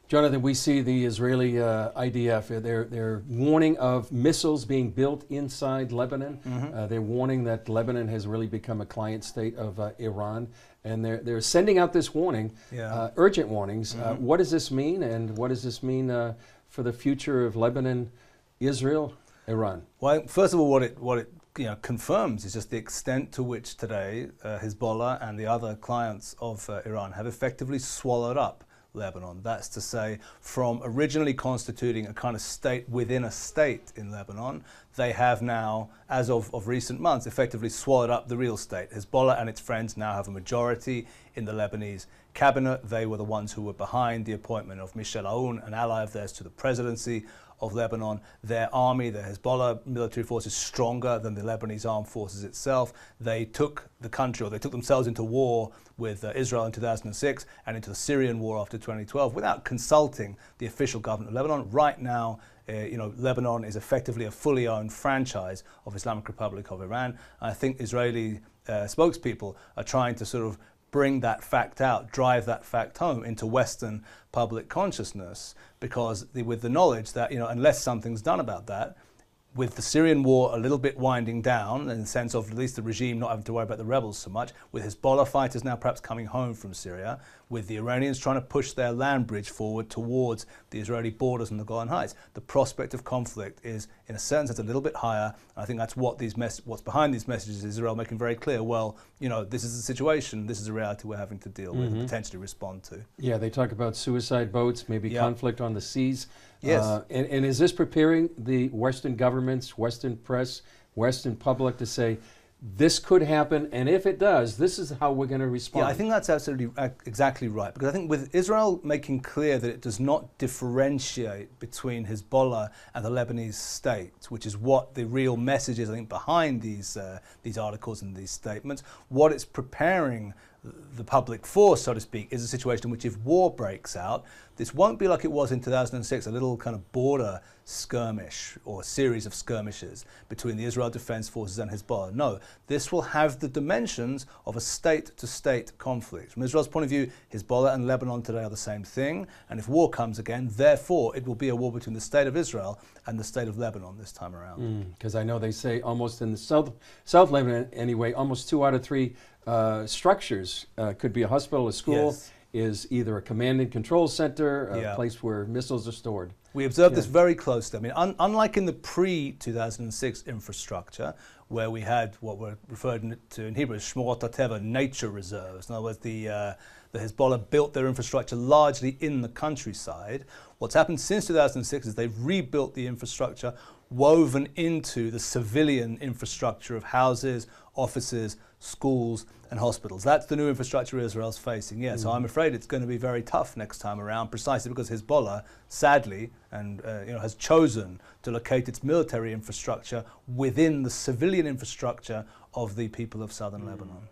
Jonathan, we see the Israeli IDF, they're warning of missiles being built inside Lebanon. They're warning that Lebanon has really become a client state of Iran. And they're sending out this warning, urgent warnings. What does this mean, and what does this mean for the future of Lebanon, Israel, Iran? Well, first of all, what it confirms is just the extent to which today Hezbollah and the other clients of Iran have effectively swallowed up Lebanon. That's to say, from originally constituting a kind of state within a state in Lebanon, they have now, as of recent months, effectively swallowed up the real state. Hezbollah and its friends now have a majority in the Lebanese cabinet. They were the ones who were behind the appointment of Michel Aoun, an ally of theirs, to the presidency of Lebanon. Their army, the Hezbollah military force, is stronger than the Lebanese armed forces itself. They took the country, or they took themselves into war with Israel in 2006 and into the Syrian war after 2012 without consulting the official government of Lebanon. Right now, Lebanon is effectively a fully owned franchise of Islamic Republic of Iran. I think Israeli spokespeople are trying to sort of bring that fact out, drive that fact home into Western public consciousness, because with the knowledge that, unless something's done about that, with the Syrian war a little bit winding down, in the sense of at least the regime not having to worry about the rebels so much, with Hezbollah fighters now perhaps coming home from Syria, with the Iranians trying to push their land bridge forward towards the Israeli borders and the Golan Heights, the prospect of conflict is, in a certain sense, a little bit higher. And I think that's what what's behind these messages is Israel making very clear, well, this is the situation, this is a reality we're having to deal with and potentially respond to. Yeah, they talk about suicide boats, maybe conflict on the seas. Yes. And is this preparing the Western governments, Western press, Western public to say, this could happen, and if it does, this is how we're going to respond? Yeah, I think that's absolutely exactly right. Because I think with Israel making clear that it does not differentiate between Hezbollah and the Lebanese state, which is what the real message is, I think, behind these articles and these statements, what it's preparing the public for, so to speak, is a situation in which if war breaks out, this won't be like it was in 2006, a little kind of border skirmish or a series of skirmishes between the Israel Defense Forces and Hezbollah. No, this will have the dimensions of a state-to-state conflict. From Israel's point of view, Hezbollah and Lebanon today are the same thing, and if war comes again, therefore it will be a war between the state of Israel and the state of Lebanon this time around. Because I know they say almost in the South Lebanon anyway, almost 2 out of 3 structures, could be a hospital, a school, is either a command and control center, a place where missiles are stored. We observed this very closely. I mean, unlike in the pre-2006 infrastructure, where we had what were referred to in Hebrew as Shmorot HaTeva, nature reserves. In other words, the Hezbollah built their infrastructure largely in the countryside. What's happened since 2006 is they've rebuilt the infrastructure woven into the civilian infrastructure of houses, offices, schools and hospitals. That's the new infrastructure Israel's facing. Yeah, so I'm afraid it's going to be very tough next time around, precisely because Hezbollah, sadly, and has chosen to locate its military infrastructure within the civilian infrastructure of the people of southern Lebanon.